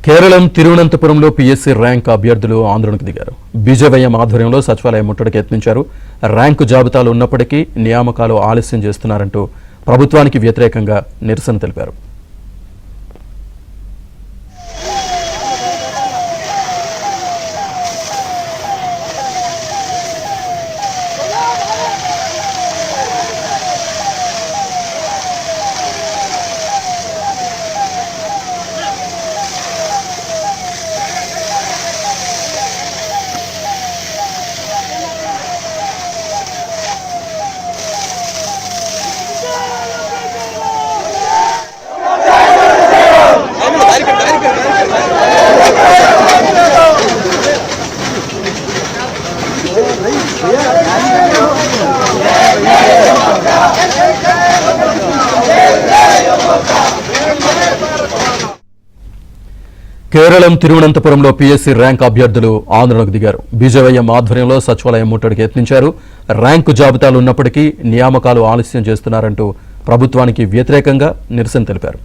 Keralam తిరువనంతపురంలో PSC rank అభ్యర్థులు ఆందోళనకు దిగారు. బీజేవైఎం ఆధ్వర్యంలో సచివాలయం ముట్టడికి యత్నించారు. ర్యాంకు జాబితాలు ఉన్నప్పటికీ నియామకాలు ఆలస్యం చేస్తున్నారంటూ ప్రభుత్వానికి వ్యతిరేకంగా నిరసన తెలిపారు. కేరళం తిరువనంతపురంలో పీఎస్సీ ర్యాంక్ అభ్యర్థులు ఆందోళనకు దిగారు. బీజేవైఎం ఆధ్వర్యంలో సచివాలయం ముట్టడికి యత్నించారు. ర్యాంకు జాబితాలు ఉన్నప్పటికీ నియామకాలు ఆలస్యం చేస్తున్నారంటూ ప్రభుత్వానికి వ్యతిరేకంగా నిరసన తెలిపారు.